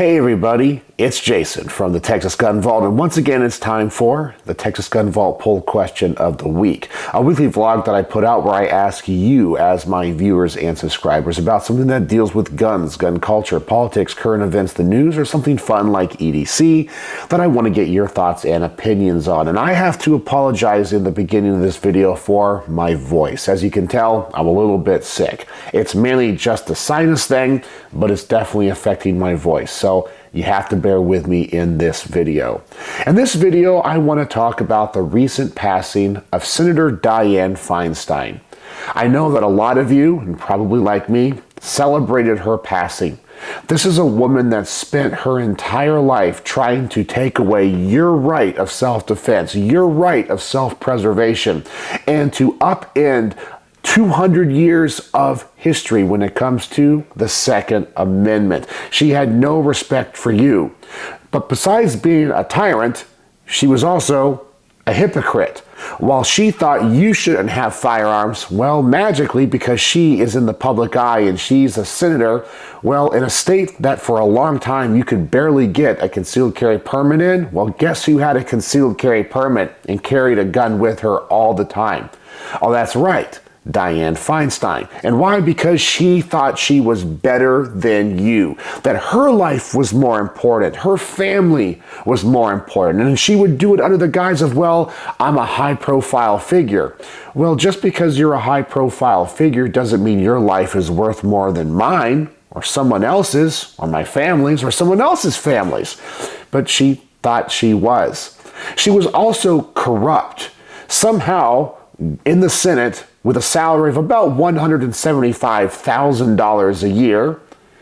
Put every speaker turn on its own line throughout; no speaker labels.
Hey everybody, it's Jason from the Texas Gun Vault, and once again it's time for the Texas Gun Vault Poll Question of the Week, a weekly vlog that I put out where I ask you as my viewers and subscribers about something that deals with guns, gun culture, politics, current events, the news, or something fun like EDC that I want to get your thoughts and opinions on. And I have to apologize in the beginning of this video for my voice. As you can tell, I'm a little bit sick. It's mainly just a sinus thing, but it's definitely affecting my voice. So you have to bear with me in this video. In this video, I want to talk about the recent passing of Senator Dianne Feinstein. I know that a lot of you, and probably like me, celebrated her passing. This is a woman that spent her entire life trying to take away your right of self-defense, your right of self-preservation, and to upend 200 years of history when it comes to the Second Amendment. She had no respect for you. But besides being a tyrant, she was also a hypocrite. While she thought you shouldn't have firearms, well, magically, because she is in the public eye and she's a senator, well, in a state that for a long time you could barely get a concealed carry permit in, well, guess who had a concealed carry permit and carried a gun with her all the time? Oh, that's right. Dianne Feinstein. And why? Because she thought she was better than you, that her life was more important, her family was more important, and she would do it under the guise of, well, I'm a high-profile figure. Well, just because you're a high-profile figure doesn't mean your life is worth more than mine, or someone else's, or my family's, or someone else's family's. But she thought she was. She was also corrupt. Somehow, in the Senate, with a salary of about $175,000 a year,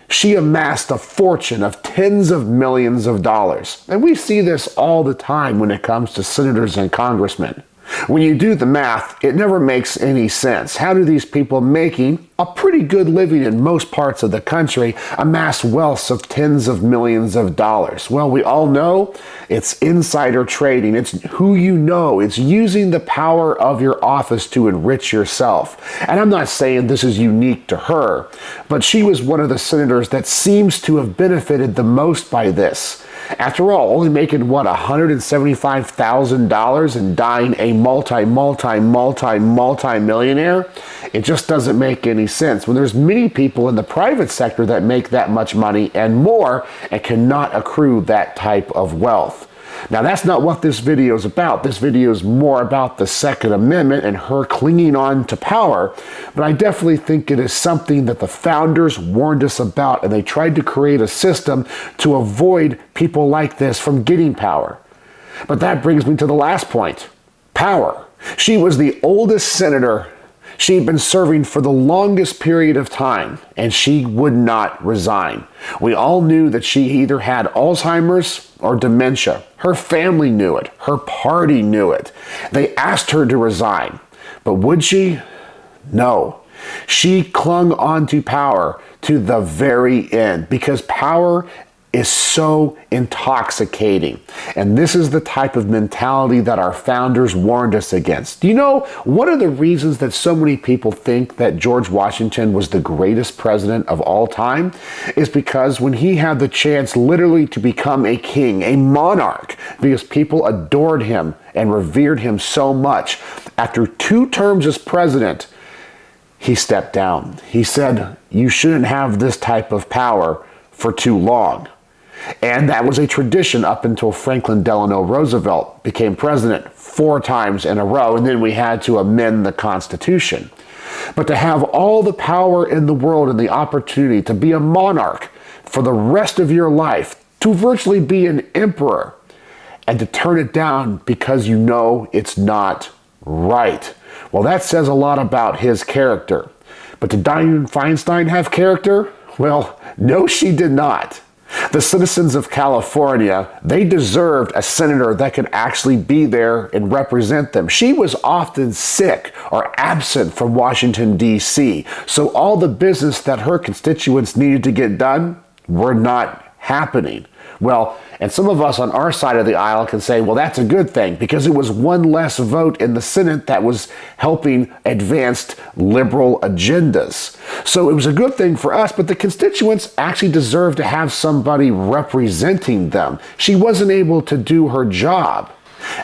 she amassed a fortune of tens of millions of dollars. And we see this all the time when it comes to senators and congressmen. When you do the math, it never makes any sense. How do these people making a pretty good living in most parts of the country amass wealths of tens of millions of dollars? Well, we all know it's insider trading. It's who you know. It's using the power of your office to enrich yourself. And I'm not saying this is unique to her, but she was one of the senators that seems to have benefited the most by this. After all, only making, what, $175,000 and dying a multi-millionaire? It just doesn't make any sense when there's many people in the private sector that make that much money and more and cannot accrue that type of wealth. Now, that's not what this video is about. This video is more about the Second Amendment and her clinging on to power, but I definitely think it is something that the founders warned us about, and they tried to create a system to avoid people like this from getting power. But that brings me to the last point, power. She was the oldest senator. She'd been serving for the longest period of time, and she would not resign. We all knew that she either had Alzheimer's or dementia. Her family knew it. Her party knew it. They asked her to resign. But would she? No. She clung on to power to the very end because power is so intoxicating. And this is the type of mentality that our founders warned us against. Do you know one of the reasons that so many people think that George Washington was the greatest president of all time is because when he had the chance literally to become a king, a monarch, because people adored him and revered him so much, after 2 terms as president, he stepped down. He said, you shouldn't have this type of power for too long. And that was a tradition up until Franklin Delano Roosevelt became president 4 times in a row, and then we had to amend the Constitution. But to have all the power in the world and the opportunity to be a monarch for the rest of your life, to virtually be an emperor, and to turn it down because you know it's not right. Well, that says a lot about his character. But did Dianne Feinstein have character? Well, no, she did not. The citizens of California, they deserved a senator that could actually be there and represent them. She was often sick or absent from Washington, D.C., so all the business that her constituents needed to get done were not happening. Well, and some of us on our side of the aisle can say, well, that's a good thing because it was one less vote in the Senate that was helping advanced liberal agendas. So it was a good thing for us, but the constituents actually deserve to have somebody representing them. She wasn't able to do her job.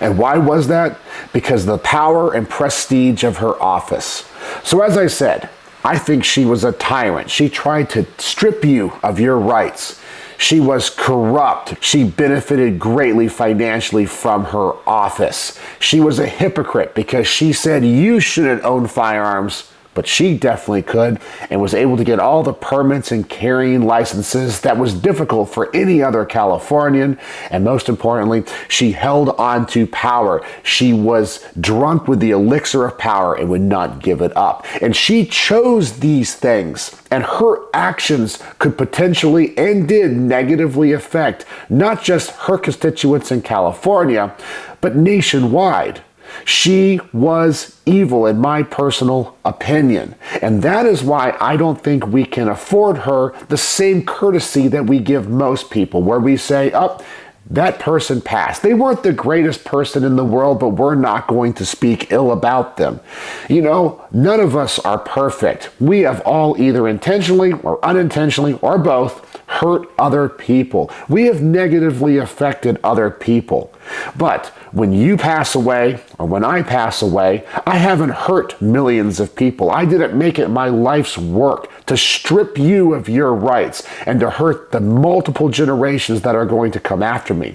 And why was that? Because of the power and prestige of her office. So as I said, I think she was a tyrant. She tried to strip you of your rights. She was corrupt. She benefited greatly financially from her office. She was a hypocrite because she said you shouldn't own firearms, but she definitely could and was able to get all the permits and carrying licenses that was difficult for any other Californian. And most importantly, she held on to power. She was drunk with the elixir of power and would not give it up. And she chose these things, and her actions could potentially and did negatively affect not just her constituents in California, but nationwide. She was evil, in my personal opinion. And that is why I don't think we can afford her the same courtesy that we give most people, where we say, oh, that person passed. They weren't the greatest person in the world, but we're not going to speak ill about them. You know, none of us are perfect. We have all either intentionally or unintentionally or both hurt other people. We have negatively affected other people. But when you pass away, or when I pass away, I haven't hurt millions of people. I didn't make it my life's work to strip you of your rights and to hurt the multiple generations that are going to come after me.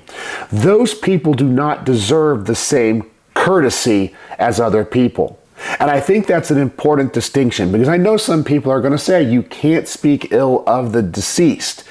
Those people do not deserve the same courtesy as other people. And I think that's an important distinction because I know some people are going to say you can't speak ill of the deceased.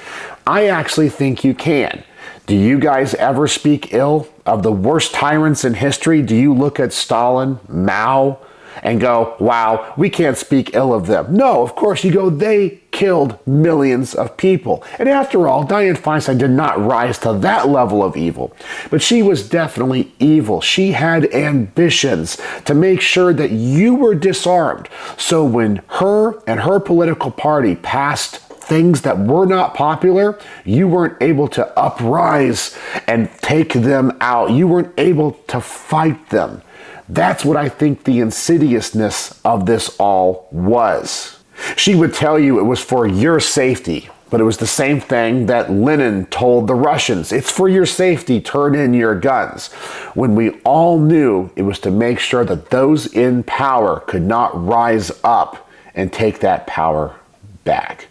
I actually think you can. Do you guys ever speak ill of the worst tyrants in history? Do you look at Stalin, Mao, and go, wow, we can't speak ill of them? No, of course you go, they killed millions of people. And after all, Dianne Feinstein did not rise to that level of evil. But she was definitely evil. She had ambitions to make sure that you were disarmed. So when her and her political party passed things that were not popular, you weren't able to uprise and take them out. You weren't able to fight them. That's what I think the insidiousness of this all was. She would tell you it was for your safety, but it was the same thing that Lenin told the Russians. It's for your safety, turn in your guns. When we all knew it was to make sure that those in power could not rise up and take that power back.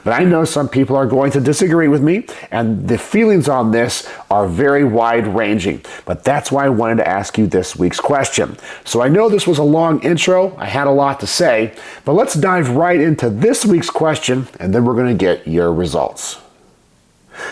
But I know some people are going to disagree with me, and the feelings on this are very wide-ranging. But that's why I wanted to ask you this week's question. So I know this was a long intro. I had a lot to say, but let's dive right into this week's question, and then we're going to get your results.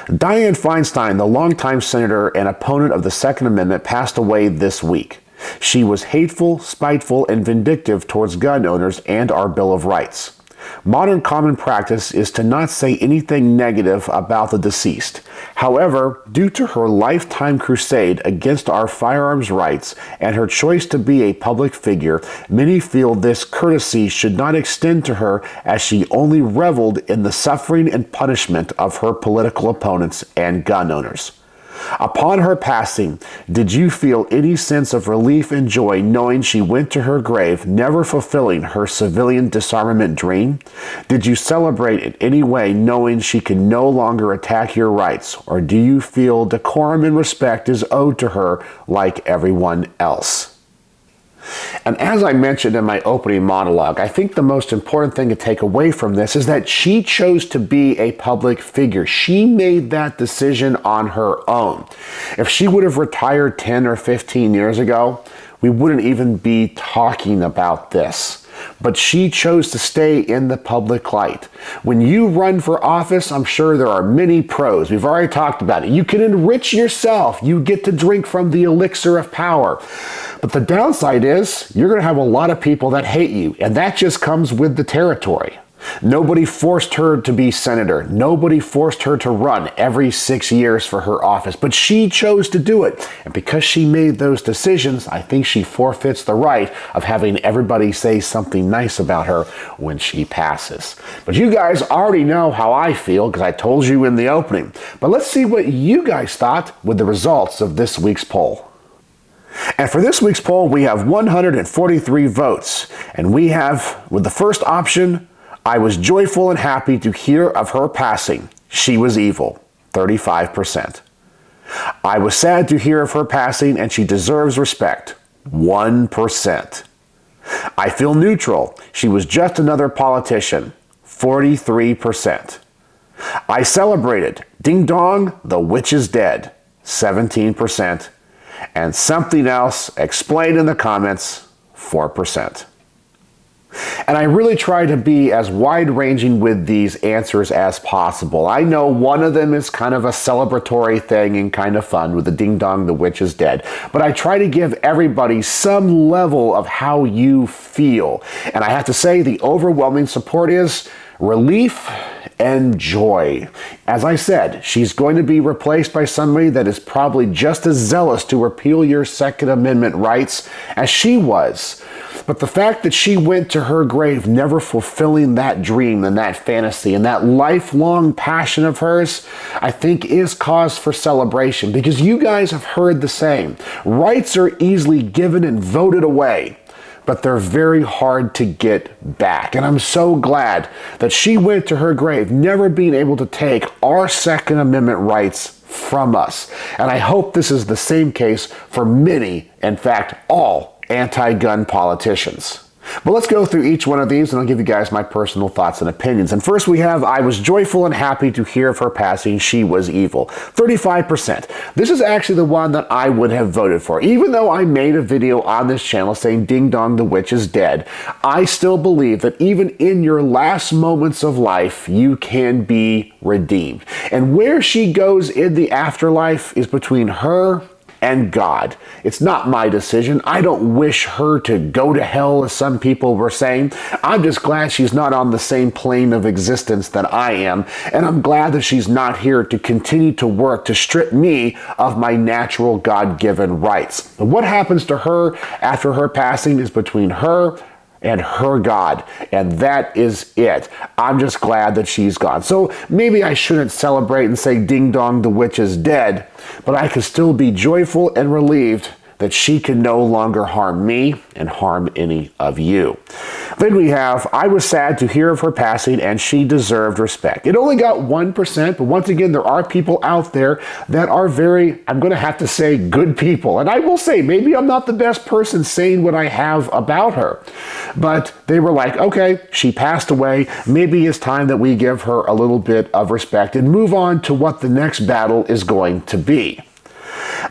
Dianne Feinstein, the longtime senator and opponent of the Second Amendment, passed away this week. She was hateful, spiteful, and vindictive towards gun owners and our Bill of Rights. Modern common practice is to not say anything negative about the deceased. However, due to her lifetime crusade against our firearms rights and her choice to be a public figure, many feel this courtesy should not extend to her as she only reveled in the suffering and punishment of her political opponents and gun owners. Upon her passing, did you feel any sense of relief and joy knowing she went to her grave, never fulfilling her civilian disarmament dream? Did you celebrate in any way knowing she can no longer attack your rights? Or do you feel decorum and respect is owed to her like everyone else? And as I mentioned in my opening monologue, I think the most important thing to take away from this is that she chose to be a public figure. She made that decision on her own. If she would have retired 10 or 15 years ago, we wouldn't even be talking about this. But she chose to stay in the public light. When you run for office, I'm sure there are many pros. We've already talked about it. You can enrich yourself. You get to drink from the elixir of power. But the downside is you're going to have a lot of people that hate you, and that just comes with the territory. Nobody forced her to be senator. Nobody forced her to run every 6 years for her office, but she chose to do it. And because she made those decisions, I think she forfeits the right of having everybody say something nice about her when she passes. But you guys already know how I feel because I told you in the opening. But let's see what you guys thought with the results of this week's poll. And for this week's poll, we have 143 votes. And we have, with the first option, I was joyful and happy to hear of her passing. She was evil, 35%. I was sad to hear of her passing and she deserves respect, 1%. I feel neutral. She was just another politician, 43%. I celebrated. Ding dong, the witch is dead, 17%. And something else, explain in the comments, 4%. And I really try to be as wide-ranging with these answers as possible. I know one of them is kind of a celebratory thing and kind of fun with the ding dong, the witch is dead. But I try to give everybody some level of how you feel. And I have to say the overwhelming support is relief and joy. As I said, she's going to be replaced by somebody that is probably just as zealous to repeal your Second Amendment rights as she was. But the fact that she went to her grave never fulfilling that dream and that fantasy and that lifelong passion of hers, I think is cause for celebration because you guys have heard the same. Rights are easily given and voted away, but they're very hard to get back. And I'm so glad that she went to her grave never being able to take our Second Amendment rights from us. And I hope this is the same case for many, in fact, all anti-gun politicians. But let's go through each one of these and I'll give you guys my personal thoughts and opinions. And first we have, I was joyful and happy to hear of her passing. She was evil. 35%. This is actually the one that I would have voted for. Even though I made a video on this channel saying ding dong, the witch is dead, I still believe that even in your last moments of life, you can be redeemed. And where she goes in the afterlife is between her and God. It's not my decision. I don't wish her to go to hell, as some people were saying. I'm just glad she's not on the same plane of existence that I am, and I'm glad that she's not here to continue to work to strip me of my natural God-given rights. And what happens to her after her passing is between her and her God, and that is it. I'm just glad that she's gone. So maybe I shouldn't celebrate and say ding dong, the witch is dead, but I can still be joyful and relieved that she can no longer harm me and harm any of you. Then we have, I was sad to hear of her passing and she deserved respect. It only got 1%, but once again, there are people out there that are very, I'm going to have to say, good people. And I will say, maybe I'm not the best person saying what I have about her, but they were like, okay, she passed away. Maybe it's time that we give her a little bit of respect and move on to what the next battle is going to be.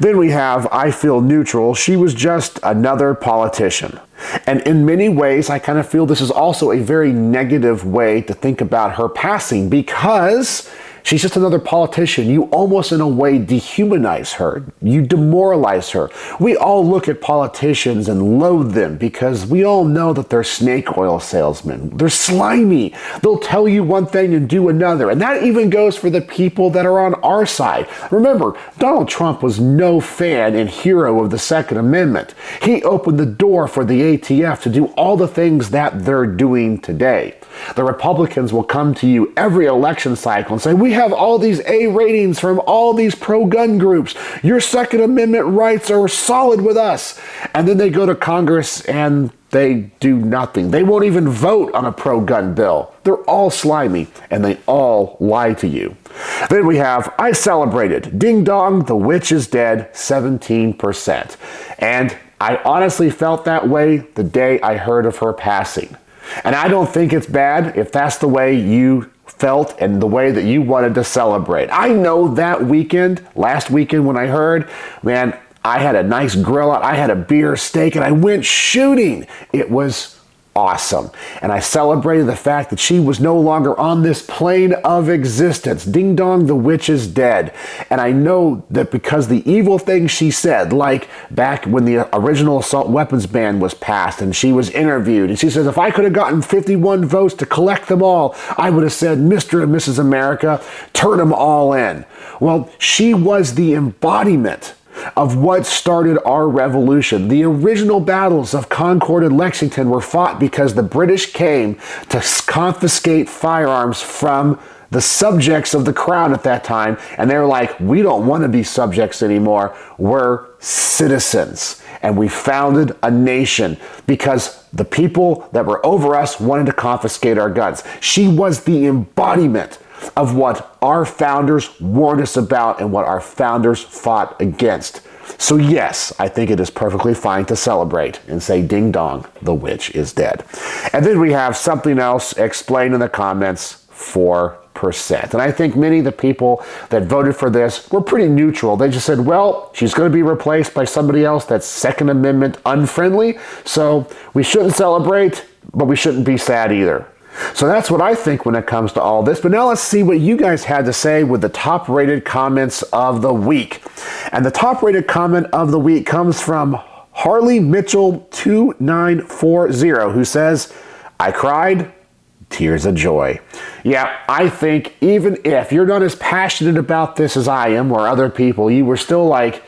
Then we have, I feel neutral. She was just another politician. And in many ways, I kind of feel this is also a very negative way to think about her passing because she's just another politician. You almost in a way dehumanize her. You demoralize her. We all look at politicians and loathe them because we all know that they're snake oil salesmen. They're slimy. They'll tell you one thing and do another. And that even goes for the people that are on our side. Remember, Donald Trump was no fan and hero of the Second Amendment. He opened the door for the ATF to do all the things that they're doing today. The Republicans will come to you every election cycle and say, we have all these A ratings from all these pro-gun groups. Your Second Amendment rights are solid with us. And then they go to Congress and they do nothing. They won't even vote on a pro-gun bill. They're all slimy and they all lie to you. Then we have, I celebrated. Ding dong, the witch is dead, 17%. And I honestly felt that way the day I heard of her passing. And I don't think it's bad if that's the way you felt and the way that you wanted to celebrate. I know that weekend, last weekend when I heard, man, I had a nice grill out, I had a beer, steak, and I went shooting. It was awesome. And I celebrated the fact that she was no longer on this plane of existence. Ding dong, the witch is dead. And I know that because the evil things she said, like back when the original assault weapons ban was passed and she was interviewed, and she says, if I could have gotten 51 votes to collect them all, I would have said, Mr. and Mrs. America, turn them all in. Well, she was the embodiment of what started our revolution. The original battles of Concord and Lexington were fought because the British came to confiscate firearms from the subjects of the crown at that time, and they're like, we don't want to be subjects anymore. We're citizens. And we founded a nation because the people that were over us wanted to confiscate our guns. She was the embodiment of what our founders warned us about and what our founders fought against. So yes, I think it is perfectly fine to celebrate and say, ding dong, the witch is dead. And then we have something else explained in the comments, 4%. And I think many of the people that voted for this were pretty neutral. They just said, well, she's going to be replaced by somebody else that's Second Amendment unfriendly, so we shouldn't celebrate, but we shouldn't be sad either. So that's what I think when it comes to all this. But now let's see what you guys had to say with the top-rated comments of the week. And the top-rated comment of the week comes from Harley Mitchell 2940, who says, I cried, tears of joy. Yeah, I think even if you're not as passionate about this as I am or other people, you were still like,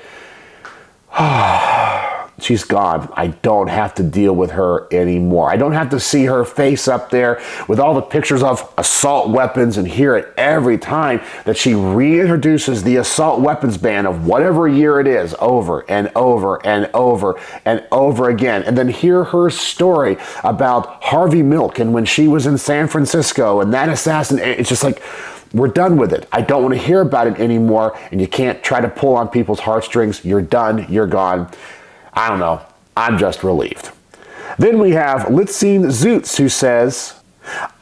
she's gone. I don't have to deal with her anymore. I don't have to see her face up there with all the pictures of assault weapons and hear it every time that she reintroduces the assault weapons ban of whatever year it is over and over and over and over again. And then hear her story about Harvey Milk and when she was in San Francisco and that assassin. It's just like, we're done with it. I don't want to hear about it anymore. And you can't try to pull on people's heartstrings. You're done. You're gone. I don't know. I'm just relieved. Then we have Litzine Zoots, who says,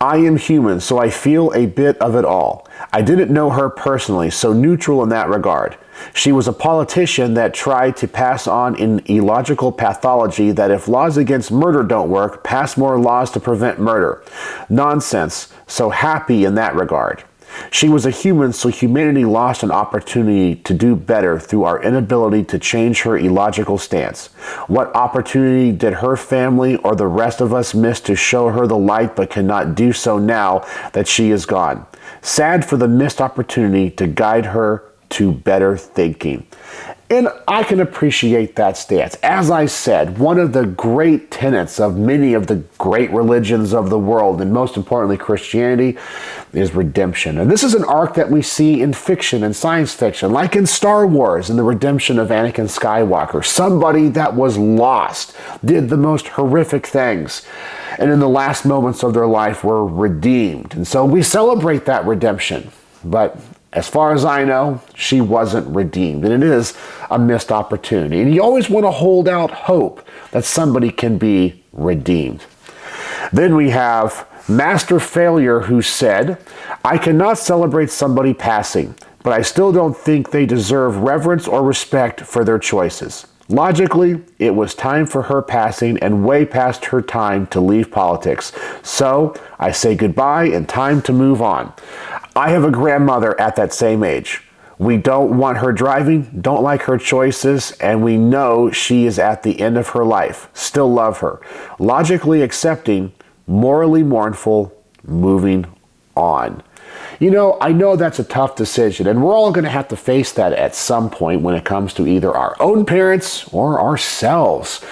I am human, so I feel a bit of it all. I didn't know her personally, so neutral in that regard. She was a politician that tried to pass on an illogical pathology that if laws against murder don't work, pass more laws to prevent murder. Nonsense, so happy in that regard. She was a human, so humanity lost an opportunity to do better through our inability to change her illogical stance. What opportunity did her family or the rest of us miss to show her the light but cannot do so now that she is gone? Sad for the missed opportunity to guide her to better thinking. And I can appreciate that stance. As I said, one of the great tenets of many of the great religions of the world, and most importantly Christianity, is redemption. And this is an arc that we see in fiction and science fiction, like in Star Wars and the redemption of Anakin Skywalker. Somebody that was lost, did the most horrific things, and in the last moments of their life were redeemed. And so we celebrate that redemption. But as far as I know, she wasn't redeemed, and it is a missed opportunity. And you always want to hold out hope that somebody can be redeemed. Then we have Master Failure, who said, I cannot celebrate somebody passing, but I still don't think they deserve reverence or respect for their choices. Logically, it was time for her passing and way past her time to leave politics. So I say goodbye and time to move on. I have a grandmother at that same age. We don't want her driving, don't like her choices, and we know she is at the end of her life. Still love her. Logically accepting, morally mournful, moving on. You know, I know that's a tough decision, and we're all going to have to face that at some point when it comes to either our own parents or ourselves.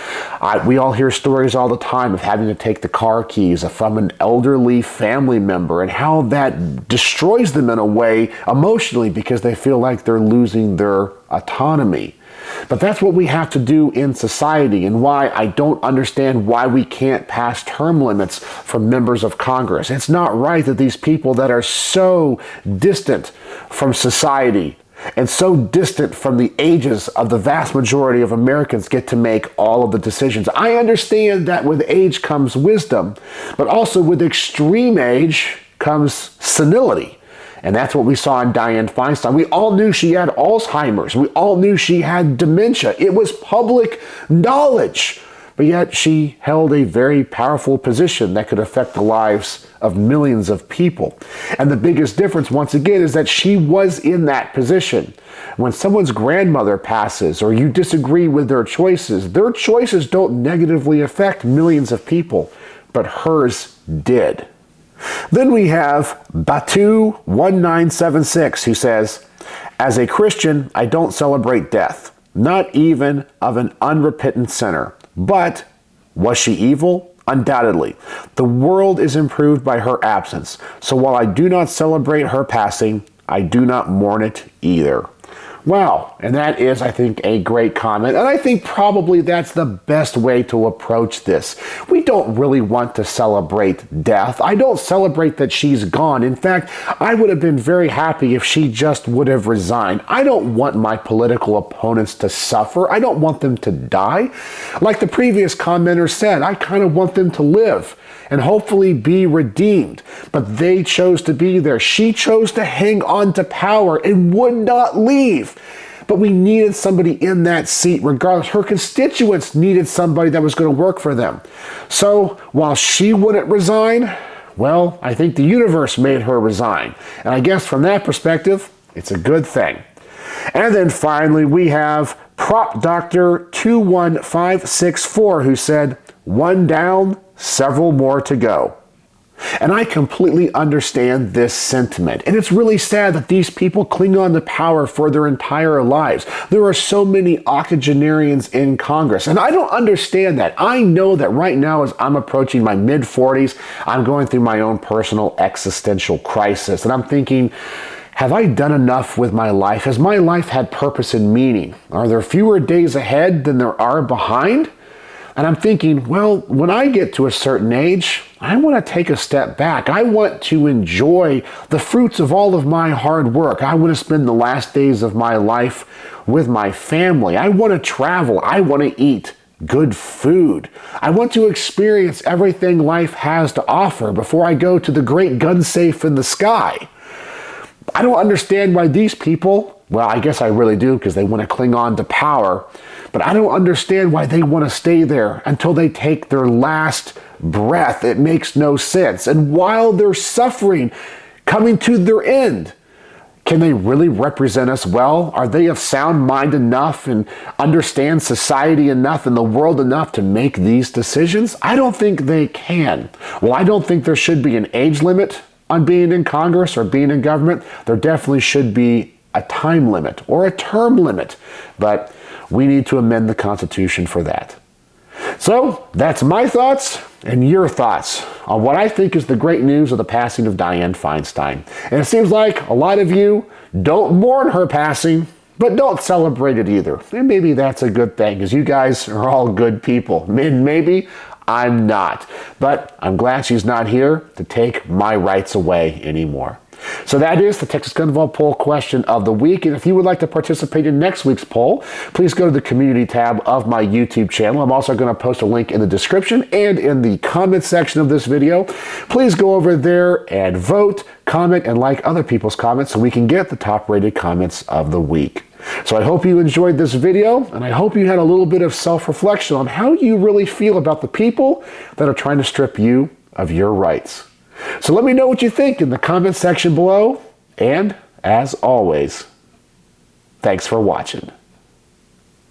We all hear stories all the time of having to take the car keys from an elderly family member and how that destroys them in a way emotionally because they feel like they're losing their autonomy. But that's what we have to do in society, and why I don't understand why we can't pass term limits for members of Congress. It's not right that these people that are so distant from society and so distant from the ages of the vast majority of Americans get to make all of the decisions. I understand that with age comes wisdom, but also with extreme age comes senility. And that's what we saw in Dianne Feinstein. We all knew she had Alzheimer's. We all knew she had dementia. It was public knowledge. but yet she held a very powerful position that could affect the lives of millions of people. And the biggest difference, once again, is that she was in that position. When someone's grandmother passes or you disagree with their choices don't negatively affect millions of people, but hers did. Then we have Batu1976, who says, as a Christian, I don't celebrate death, not even of an unrepentant sinner. But was she evil? Undoubtedly. The world is improved by her absence. So while I do not celebrate her passing, I do not mourn it either. Wow, and that is, I think, a great comment, and I think probably that's the best way to approach this. We don't really want to celebrate death. I don't celebrate that she's gone. In fact, I would have been very happy if she just would have resigned. I don't want my political opponents to suffer. I don't want them to die. Like the previous commenter said, I kind of want them to live and hopefully be redeemed. But they chose to be there. She chose to hang on to power and would not leave. But we needed somebody in that seat regardless. Her constituents needed somebody that was going to work for them. So while she wouldn't resign, well, I think the universe made her resign. And I guess from that perspective, it's a good thing. And then finally, we have Prop Doctor 21564, who said, one down, several more to go. And I completely understand this sentiment. And it's really sad that these people cling on to power for their entire lives. There are so many octogenarians in Congress, and I don't understand that. I know that right now, as I'm approaching my mid-40s, I'm going through my own personal existential crisis. And I'm thinking, have I done enough with my life? Has my life had purpose and meaning? Are there fewer days ahead than there are behind? And I'm thinking, well, when I get to a certain age, I want to take a step back. I want to enjoy the fruits of all of my hard work. I want to spend the last days of my life with my family. I want to travel. I want to eat good food. I want to experience everything life has to offer before I go to the great gun safe in the sky. I don't understand why these people, well, I guess I really do, because they want to cling on to power, but I don't understand why they want to stay there until they take their last breath. It makes no sense. And while they're suffering, coming to their end, can they really represent us well? Are they of sound mind enough and understand society enough and the world enough to make these decisions? I don't think they can. Well, I don't think there should be an age limit on being in Congress or being in government. There definitely should be a time limit or a term limit, but we need to amend the Constitution for that. So that's my thoughts and your thoughts on what I think is the great news of the passing of Dianne Feinstein. And it seems like a lot of you don't mourn her passing, but don't celebrate it either. And maybe that's a good thing, because you guys are all good people. And maybe I'm not. But I'm glad she's not here to take my rights away anymore. So that is the Texas Gun Vault poll question of the week. And if you would like to participate in next week's poll, please go to the community tab of my YouTube channel. I'm also going to post a link in the description and in the comment section of this video. Please go over there and vote, comment, and like other people's comments so we can get the top rated comments of the week. So I hope you enjoyed this video, and I hope you had a little bit of self-reflection on how you really feel about the people that are trying to strip you of your rights. So let me know what you think in the comment section below, and as always, thanks for watching.